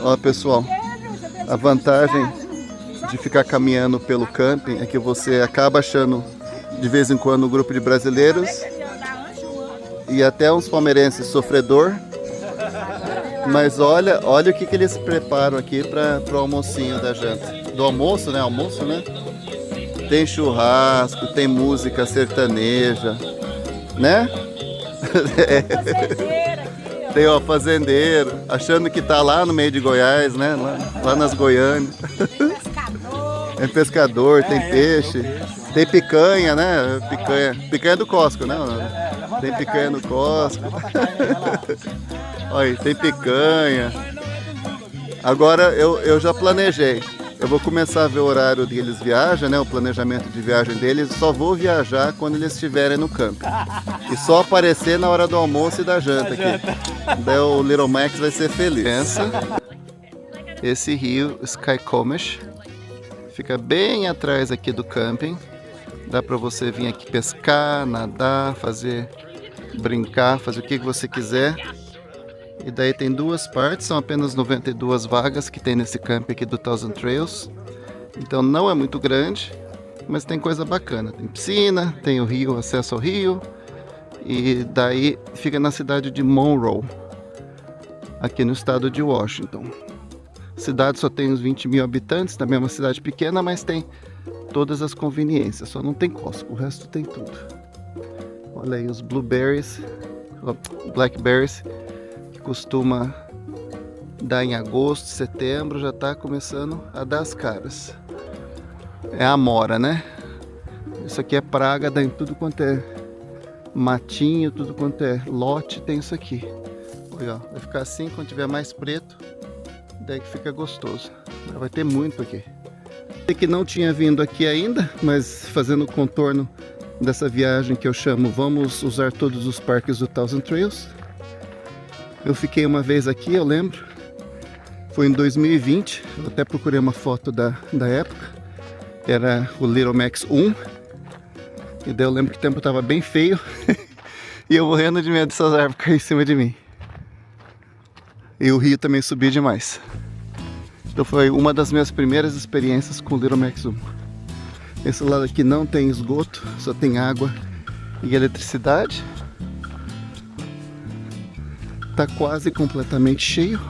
Ó, pessoal, a vantagem de ficar caminhando pelo camping é que você acaba achando de vez em quando um grupo de brasileiros e até uns palmeirenses sofredor. Mas olha o que eles preparam aqui para o almocinho da janta. Do almoço, né? Almoço, né? Tem churrasco, tem música sertaneja, né? Tem, ó, fazendeiro, achando que tá lá no meio de Goiás, né? Lá nas Goiânias. É pescador, tem peixe, tem picanha, né? Picanha do Costco, né? Tem picanha no Costco. Olha aí, tem picanha. Agora eu já planejei. Eu vou começar a ver o horário que eles viajam, né? O planejamento de viagem deles. Só vou viajar quando eles estiverem no campo. E só aparecer na hora do almoço e da janta aqui. Daí o Little Max vai ser feliz. Pensa. Esse rio Skykomish fica bem atrás aqui do camping. Dá pra você vir aqui pescar, nadar, brincar, fazer o que você quiser. E daí tem duas partes, são apenas 92 vagas que tem nesse camping aqui do Thousand Trails. Então não é muito grande, mas tem coisa bacana. Tem piscina, tem o rio, acesso ao rio. E daí fica na cidade de Monroe, aqui no estado de Washington. A cidade só tem uns 20 mil habitantes, também é uma cidade pequena, mas tem todas as conveniências. Só não tem Costco, o resto tem tudo. Olha aí os blueberries, blackberries, costuma dar em agosto, setembro, já está começando a dar as caras. É a amora, né? Isso aqui é praga, dá em tudo quanto é matinho, tudo quanto é lote, tem isso aqui. Olha, ó, vai ficar assim quando tiver mais preto, daí que fica gostoso. Vai ter muito aqui. Sei que não tinha vindo aqui ainda, mas fazendo o contorno dessa viagem que eu chamo Vamos Usar Todos os Parques do Thousand Trails. Eu fiquei uma vez aqui, eu lembro. Foi em 2020. Eu até procurei uma foto da época. Era o Little Max 1. E daí eu lembro que o tempo estava bem feio. E eu morrendo de medo dessas árvores cair em cima de mim. E o rio também subia demais. Então foi uma das minhas primeiras experiências com o Little Max 1. Esse lado aqui não tem esgoto, só tem água e eletricidade. Tá quase completamente cheio.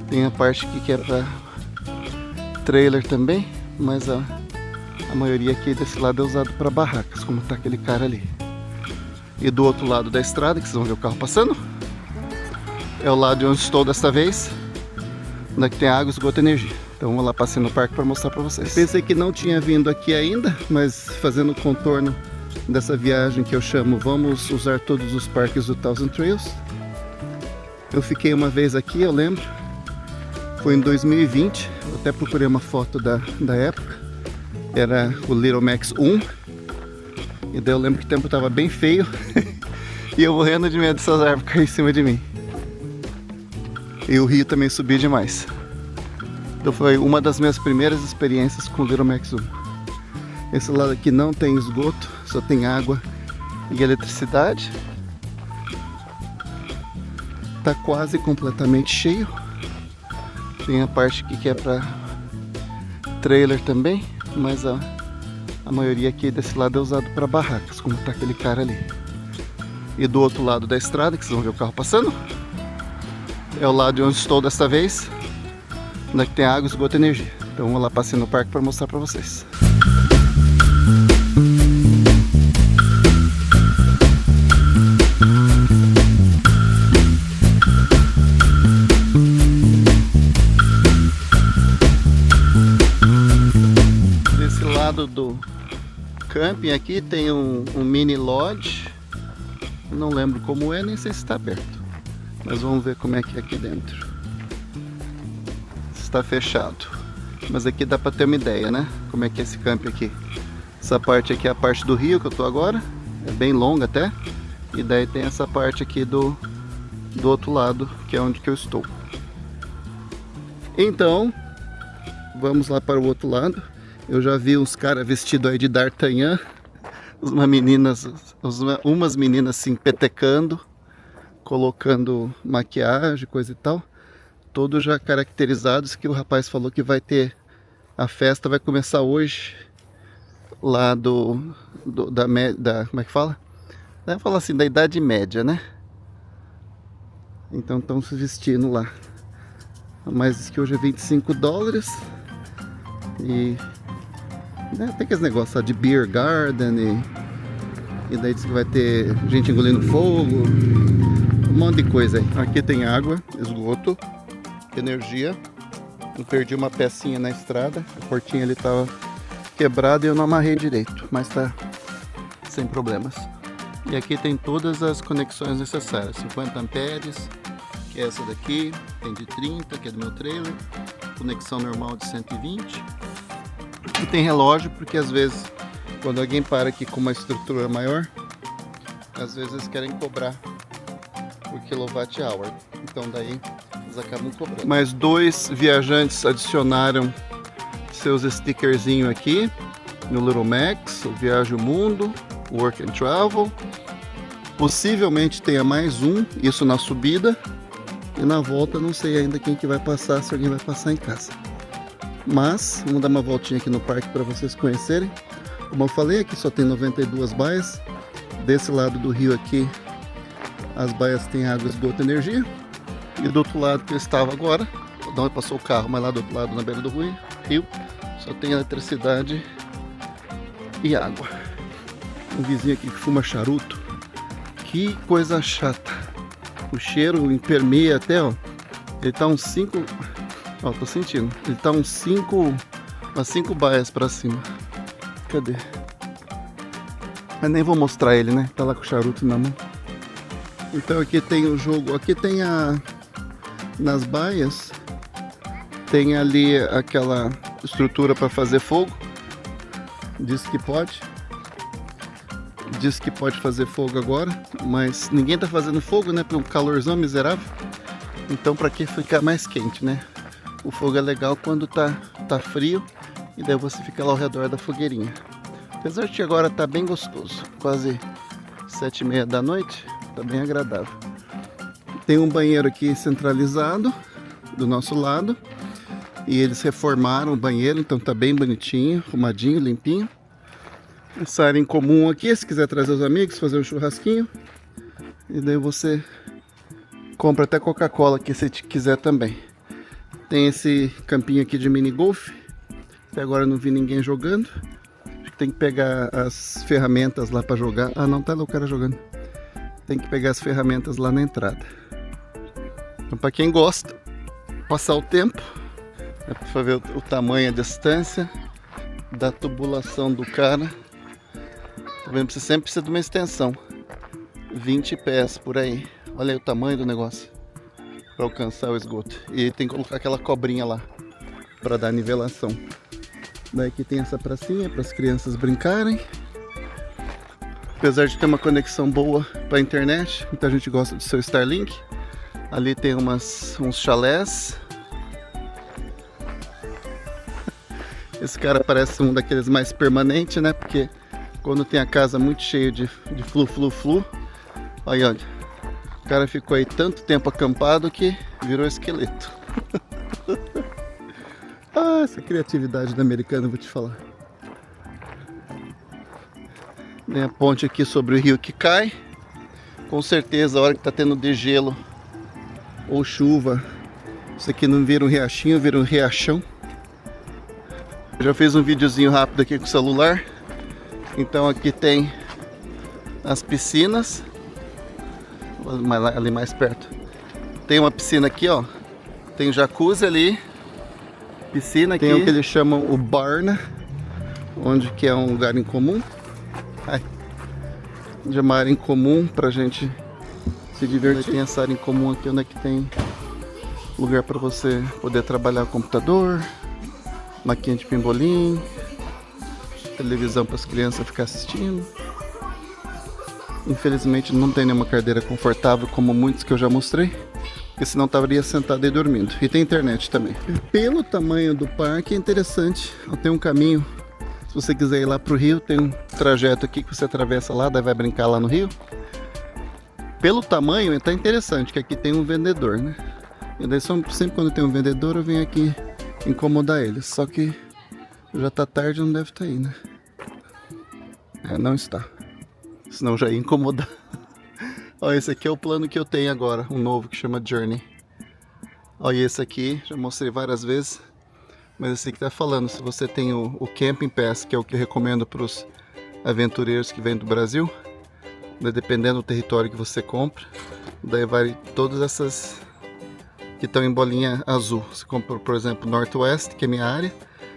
Tem a parte aqui que é para trailer também, mas a maioria aqui desse lado é usado para barracas, como tá aquele cara ali. E do outro lado da estrada, que vocês vão ver o carro passando, é o lado de onde estou desta vez, onde é que tem água, esgoto e energia. Então vamos lá, passei no parque para mostrar para vocês. Pensei que não tinha vindo aqui ainda, mas fazendo o contorno dessa viagem que eu chamo Vamos Usar Todos os Parques do Thousand Trails. Eu fiquei uma vez aqui, eu lembro. Foi em 2020. Eu até procurei uma foto da época. Era o Little Max 1. E daí eu lembro que o tempo estava bem feio. E eu morrendo de medo dessas árvores cair em cima de mim. E o rio também subia demais. Então foi uma das minhas primeiras experiências com o Little Max 1. Esse lado aqui não tem esgoto, só tem água e eletricidade. Tá quase completamente cheio. Tem a parte aqui que é para trailer também, mas a maioria aqui desse lado é usado para barracas, como tá aquele cara ali. E do outro lado da estrada, que vocês vão ver o carro passando, é o lado de onde estou desta vez, onde é que tem água, esgoto e energia. Então vamos lá, passei no parque para mostrar para vocês. Do camping aqui tem um mini lodge. Não lembro como é, nem sei se está aberto, mas vamos ver como é que é aqui dentro. Está fechado, mas aqui dá para ter uma ideia, né? Como é que é esse camping aqui. Essa parte aqui é a parte do rio que eu tô agora, é bem longa até. E daí tem essa parte aqui do outro lado, que é onde que eu estou. Então vamos lá para o outro lado. Eu já vi uns caras vestidos aí de D'Artagnan, umas meninas se empetecando, colocando maquiagem, coisa e tal. todos já caracterizados, que o rapaz falou que vai ter, a festa vai começar hoje, lá da como é que fala? Deve falar assim, da Idade Média, né? Então estão se vestindo lá. Mas diz que hoje é $25. E né, tem aqueles negócios lá de beer garden e daí diz que vai ter gente engolindo fogo, um monte de coisa aí. Aqui tem água, esgoto, energia. Eu perdi uma pecinha na estrada, a portinha ali tava quebrada e eu não amarrei direito, mas tá sem problemas. E aqui tem todas as conexões necessárias, 50 amperes, que é essa daqui, tem de 30, que é do meu trailer, conexão normal de 120. E tem relógio, porque às vezes, quando alguém para aqui com uma estrutura maior, às vezes eles querem cobrar por quilowatt-hour. Então daí eles acabam cobrando. Mais 2 viajantes adicionaram seus stickerzinhos aqui no Little Max, o Viaja o Mundo, Work and Travel. Possivelmente tenha mais um, isso na subida. E na volta não sei ainda quem que vai passar, se alguém vai passar em casa. Mas vamos dar uma voltinha aqui no parque para vocês conhecerem. Como eu falei, aqui só tem 92 baias. Desse lado do rio aqui, as baias têm água, esgoto e energia. E do outro lado que eu estava agora, de onde passou o carro, mas lá do outro lado, na beira do rio, só tem eletricidade e água. Um vizinho aqui que fuma charuto. Que coisa chata. O cheiro permeia até, ó. Ele tá uns 5... Ó, tô sentindo. Ele tá uns 5 baias pra cima. Cadê? Mas nem vou mostrar ele, né? Tá lá com o charuto na mão. Então aqui tem o jogo. Aqui tem nas baias tem ali aquela estrutura para fazer fogo. Diz que pode. Diz que pode fazer fogo agora, mas ninguém tá fazendo fogo, né? Por um calorzão miserável. Então para que ficar mais quente, né? O fogo é legal quando tá frio e daí você fica lá ao redor da fogueirinha. Apesar de que agora tá bem gostoso, quase 7h30 da noite, tá bem agradável. Tem um banheiro aqui centralizado do nosso lado e eles reformaram o banheiro, então tá bem bonitinho, arrumadinho, limpinho. Essa área em comum aqui, se quiser trazer os amigos, fazer um churrasquinho. E daí você compra até Coca-Cola aqui se quiser também. Tem esse campinho aqui de mini golf. Até agora eu não vi ninguém jogando. Acho que tem que pegar as ferramentas lá para jogar. Ah, não, tá lá o cara jogando. Tem que pegar as ferramentas lá na entrada. Então, para quem gosta, passar o tempo, é para ver o tamanho, a distância da tubulação do cara. Tá vendo? Você sempre precisa de uma extensão. 20 pés por aí. Olha aí o tamanho do negócio para alcançar o esgoto. E tem que colocar aquela cobrinha lá para dar nivelação. Daí aqui tem essa pracinha para as crianças brincarem. Apesar de ter uma conexão boa para a internet, muita gente gosta do seu Starlink. Ali tem uns chalés. Esse cara parece um daqueles mais permanentes, né? Porque quando tem a casa muito cheia de flu. Olha, o cara ficou aí tanto tempo acampado que virou esqueleto. Ah, essa criatividade da americana, eu vou te falar. Tem a ponte aqui sobre o rio que cai. Com certeza, a hora que tá tendo degelo ou chuva, isso aqui não vira um riachinho, vira um riachão. Eu já fiz um videozinho rápido aqui com o celular. Então aqui tem as piscinas. Ali mais perto. Tem uma piscina aqui, ó. Tem um jacuzzi ali. Piscina aqui. Tem o que eles chamam o barn, onde que é um lugar em comum. De uma área em comum pra gente se divertir. Tem essa área em comum aqui onde é que tem lugar para você poder trabalhar o computador, maquinha de pimbolim, televisão para as crianças ficar assistindo. Infelizmente não tem nenhuma cadeira confortável como muitos que eu já mostrei, porque senão estaria sentado e dormindo. E tem internet também. Pelo tamanho do parque é interessante. Tem um caminho, se você quiser ir lá pro rio, tem um trajeto aqui que você atravessa lá, daí vai brincar lá no rio. Pelo tamanho está interessante, que aqui tem um vendedor, né? E daí sempre quando tem um vendedor eu venho aqui incomodar eles. Só que já tá tarde, não deve estar aí, né? Não está. Senão já ia incomodar. Olha, esse aqui é o plano que eu tenho agora, um novo que chama Journey. Olha esse aqui, já mostrei várias vezes. Mas esse aqui tá falando, se você tem o Camping Pass, que é o que eu recomendo para os aventureiros que vêm do Brasil, daí, dependendo do território que você compra, daí vai todas essas que estão em bolinha azul. Você compra, por exemplo, Northwest, que é minha área,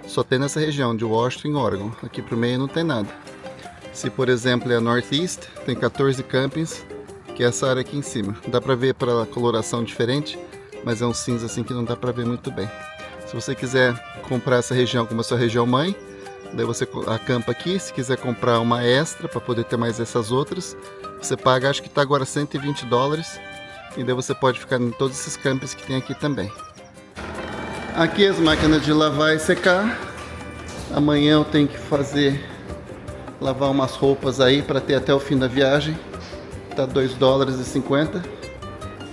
só tem nessa região de Washington e Oregon. Aqui pro meio não tem nada. Se, por exemplo, é a Northeast, tem 14 campings, que é essa área aqui em cima. Dá pra ver pela coloração diferente, mas é um cinza assim que não dá pra ver muito bem. Se você quiser comprar essa região como a sua região mãe, daí você acampa aqui. Se quiser comprar uma extra para poder ter mais essas outras, você paga, acho que está agora $120, e daí você pode ficar em todos esses campings que tem aqui também. Aqui as máquinas de lavar e secar. Amanhã eu tenho que lavar umas roupas aí para ter até o fim da viagem. Tá $2,50,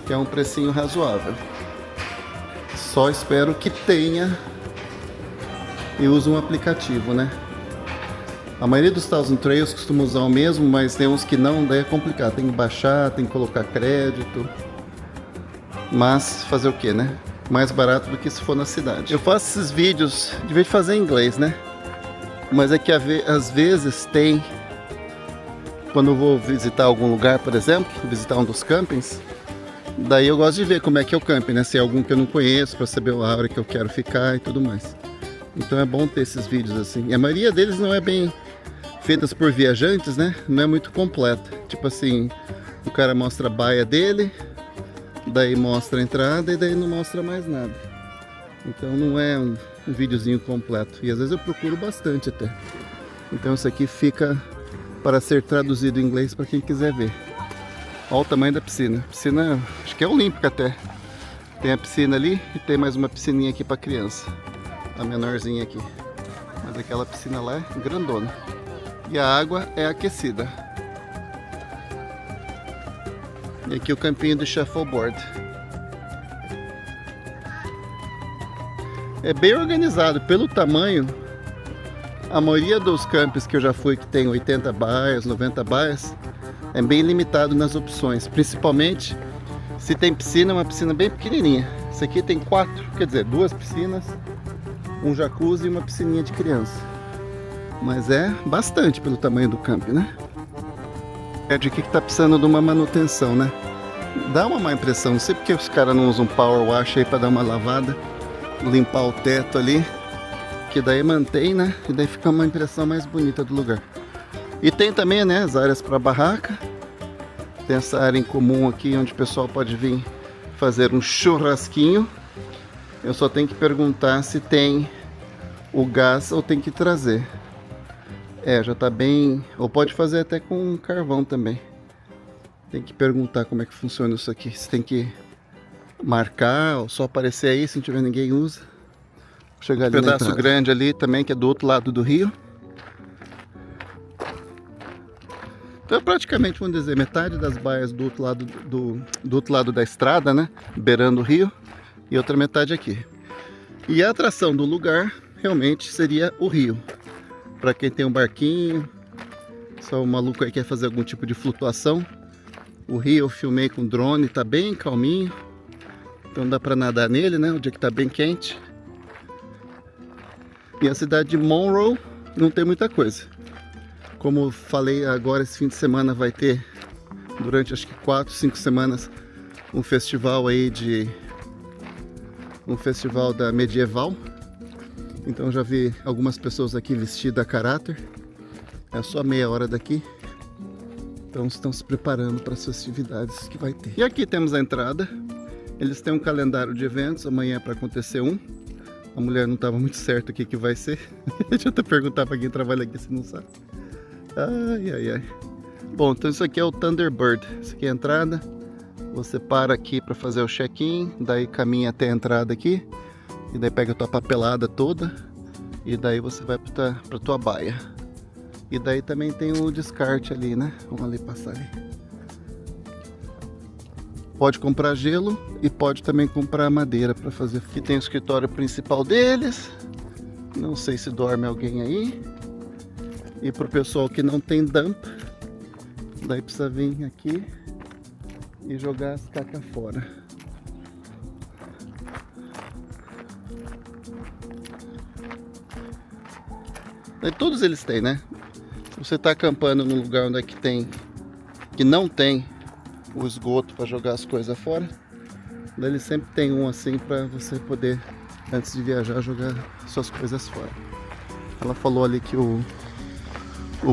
que é um precinho razoável. Só espero que tenha e use um aplicativo, né? A maioria dos Thousand Trails costuma usar o mesmo, mas tem uns que não, daí é complicado. Tem que baixar, tem que colocar crédito. Mas fazer o que, né? Mais barato do que se for na cidade. Eu faço esses vídeos de vez de fazer em inglês, né? Mas é que às vezes tem... Quando eu vou visitar algum lugar, por exemplo, visitar um dos campings, daí eu gosto de ver como é que é o camping, né? Se é algum que eu não conheço, para saber a hora que eu quero ficar e tudo mais. Então é bom ter esses vídeos assim. E a maioria deles não é bem feitas por viajantes, né? Não é muito completa. Tipo assim, o cara mostra a baia dele, daí mostra a entrada e daí não mostra mais nada. Então não é um videozinho completo. E às vezes eu procuro bastante até. Então isso aqui fica para ser traduzido em inglês para quem quiser ver. Olha o tamanho da piscina. Piscina, acho que é olímpica até. Tem a piscina ali e tem mais uma piscininha aqui para criança. A menorzinha aqui. Mas aquela piscina lá é grandona. E a água é aquecida. E aqui o campinho do shuffleboard. É bem organizado. Pelo tamanho, a maioria dos campos que eu já fui, que tem 80 baias, 90 baias, é bem limitado nas opções. Principalmente se tem piscina, uma piscina bem pequenininha. Esse aqui tem 4, quer dizer, 2 piscinas, um jacuzzi e uma piscininha de criança. Mas é bastante pelo tamanho do camping, né? É de que tá precisando de uma manutenção, né? Dá uma má impressão, não sei porque os caras não usam power wash aí para dar uma lavada, limpar o teto ali, que daí mantém, né? E daí fica uma impressão mais bonita do lugar. E tem também, né, as áreas para barraca. Tem essa área em comum aqui onde o pessoal pode vir fazer um churrasquinho. Eu só tenho que perguntar se tem o gás ou tem que trazer. Já tá bem... Ou pode fazer até com carvão também. Tem que perguntar como é que funciona isso aqui. Se tem que marcar ou só aparecer aí, se não tiver ninguém usa. Vou chegar ali. Um pedaço grande ali também, que é do outro lado do rio. Então praticamente, vamos dizer, metade das baias do outro lado, do outro lado da estrada, né? Beirando o rio. E outra metade aqui. E a atração do lugar realmente seria o rio. Para quem tem um barquinho, só o maluco aí quer fazer algum tipo de flutuação. O rio eu filmei com drone, tá bem calminho. Então dá para nadar nele, né? O dia que tá bem quente. E a cidade de Monroe não tem muita coisa. Como falei agora, esse fim de semana vai ter, durante acho que 4, 5 semanas, um festival aí um festival da medieval. Então já vi algumas pessoas aqui vestidas a caráter. É só meia hora daqui. Então estão se preparando para as festividades que vai ter. E aqui temos a entrada. Eles têm um calendário de eventos. Amanhã é para acontecer um. A mulher não estava muito certa o que vai ser. Deixa eu até perguntar para quem trabalha aqui se não sabe. Ai, ai, ai. Bom, então isso aqui é o Thunderbird. Isso aqui é a entrada. Você para aqui para fazer o check-in. Daí caminha até a entrada aqui. E daí pega a tua papelada toda. E daí você vai para tua baia. E daí também tem o descarte ali, né? Vamos ali passar ali. Pode comprar gelo e pode também comprar madeira para fazer. Aqui tem o escritório principal deles. Não sei se dorme alguém aí. E pro pessoal que não tem dump, daí precisa vir aqui e jogar as cacas fora. Daí todos eles têm, né? Se você está acampando num lugar onde é que não tem o esgoto para jogar as coisas fora, daí ele sempre tem um assim para você poder, antes de viajar, jogar suas coisas fora. Ela falou ali que o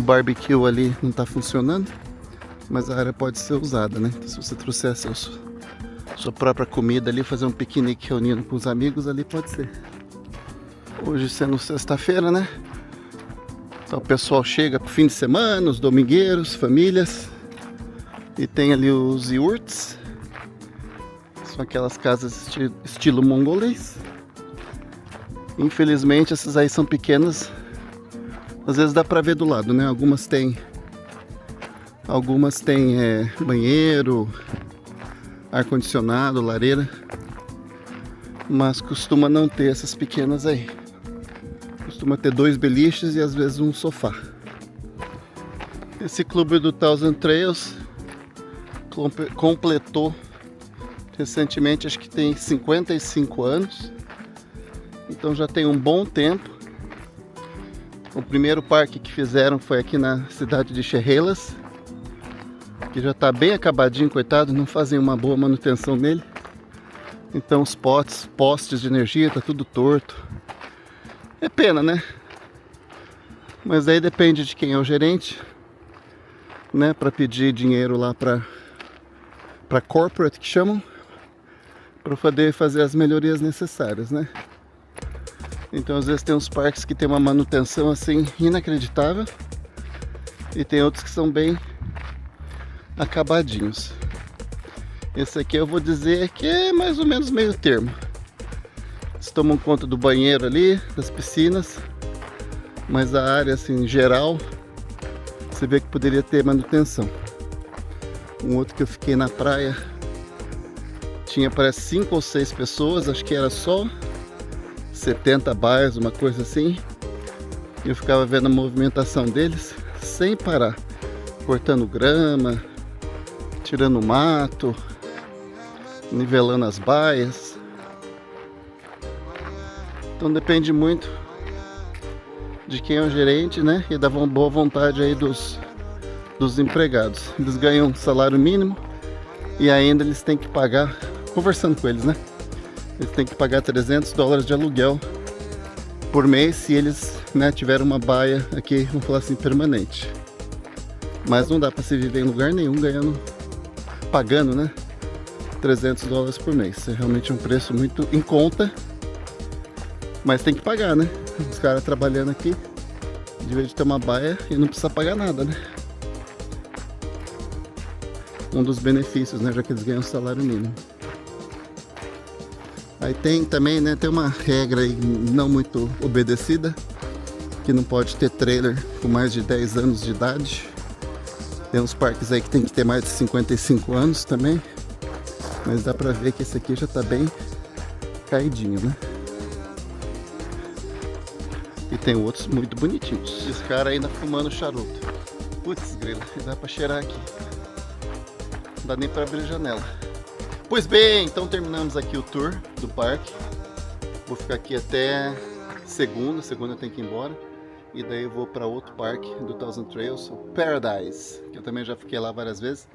barbecue ali não está funcionando, mas a área pode ser usada, né? Então, se você trouxer sua própria comida ali, fazer um piquenique reunindo com os amigos ali, pode ser. Hoje sendo sexta-feira, né? Então o pessoal chega pro fim de semana, os domingueiros, famílias. E tem ali os yurts. São aquelas casas estilo mongolês. Infelizmente essas aí são pequenas. Às vezes dá pra ver do lado, né? Algumas tem banheiro, ar-condicionado, lareira. Mas costuma não ter essas pequenas aí. Costuma ter 2 beliches e às vezes um sofá. Esse clube do Thousand Trails completou recentemente, acho que tem 55 anos. Então já tem um bom tempo. O primeiro parque que fizeram foi aqui na cidade de Chehalis, que já está bem acabadinho, coitado, não fazem uma boa manutenção nele. Então os postes de energia tá tudo torto. É pena, né? Mas aí depende de quem é o gerente, né? Para pedir dinheiro lá para corporate, que chamam, para poder fazer as melhorias necessárias, né? Então às vezes tem uns parques que tem uma manutenção assim inacreditável e tem outros que são bem acabadinhos. Esse aqui eu vou dizer que é mais ou menos meio termo. Eles tomam conta do banheiro ali, das piscinas, mas a área assim geral você vê que poderia ter manutenção. Um outro que eu fiquei na praia tinha, parece, 5 ou 6 pessoas, acho que era só 70 bairros, uma coisa assim. Eu ficava vendo a movimentação deles sem parar, cortando grama, tirando mato, nivelando as baias. Então depende muito de quem é o gerente, né? E da boa vontade aí dos empregados. Eles ganham um salário mínimo e ainda eles têm que pagar, conversando com eles, né? Eles têm que pagar $300 de aluguel por mês se eles, né, tiverem uma baia aqui, vamos falar assim, permanente. Mas não dá para se viver em lugar nenhum pagando, né, $300 por mês. É realmente um preço muito em conta, mas tem que pagar, né? Os caras trabalhando aqui, de vez de ter uma baia e não precisa pagar nada, né? Um dos benefícios, né, já que eles ganham salário mínimo. Aí tem também, né, tem uma regra aí não muito obedecida, que não pode ter trailer com mais de 10 anos de idade. Tem uns parques aí que tem que ter mais de 55 anos também, mas dá pra ver que esse aqui já tá bem caidinho, né? E tem outros muito bonitinhos. Esse cara ainda fumando charuto. Putz, grila, dá pra cheirar aqui. Não dá nem pra abrir a janela. Pois bem, então terminamos aqui o tour do parque. Vou ficar aqui até segunda eu tenho que ir embora. E daí eu vou para outro parque do Thousand Trails, o Paradise, que eu também já fiquei lá várias vezes.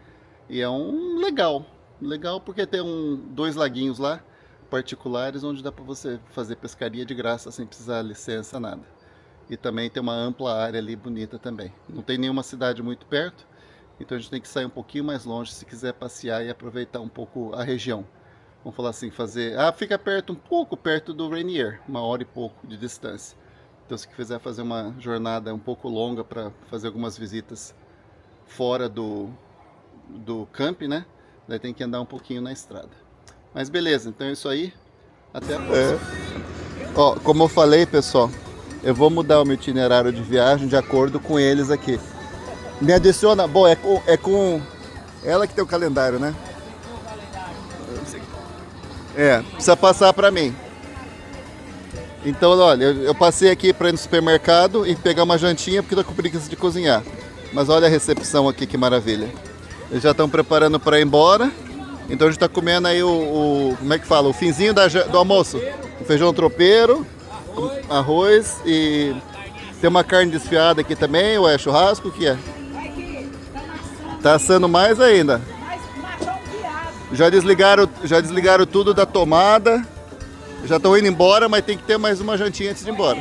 E é um legal porque tem 2 laguinhos lá, particulares, onde dá para você fazer pescaria de graça, sem precisar licença, nada. E também tem uma ampla área ali, bonita também. Não tem nenhuma cidade muito perto. Então a gente tem que sair um pouquinho mais longe se quiser passear e aproveitar um pouco a região. Vamos falar assim, fica perto, um pouco perto do Rainier, 1 hora e pouco de distância. Então se quiser fazer uma jornada um pouco longa para fazer algumas visitas fora do camp, né? Daí tem que andar um pouquinho na estrada. Mas beleza, então é isso aí. Até a próxima. Ó, como eu falei, pessoal, eu vou mudar o meu itinerário de viagem de acordo com eles aqui. Me adiciona, bom, é com ela que tem o calendário, né? É, precisa passar pra mim. Então, olha, eu passei aqui pra ir no supermercado e pegar uma jantinha porque tô com preguiça de cozinhar. Mas olha a recepção aqui, que maravilha. Eles já estão preparando pra ir embora. Então a gente tá comendo aí como é que fala? O finzinho do almoço. O feijão tropeiro, arroz e tem uma carne desfiada aqui também, ou é churrasco, o que é? Tá assando mais ainda. Já desligaram tudo da tomada. Já estão indo embora, mas tem que ter mais uma jantinha antes de ir embora.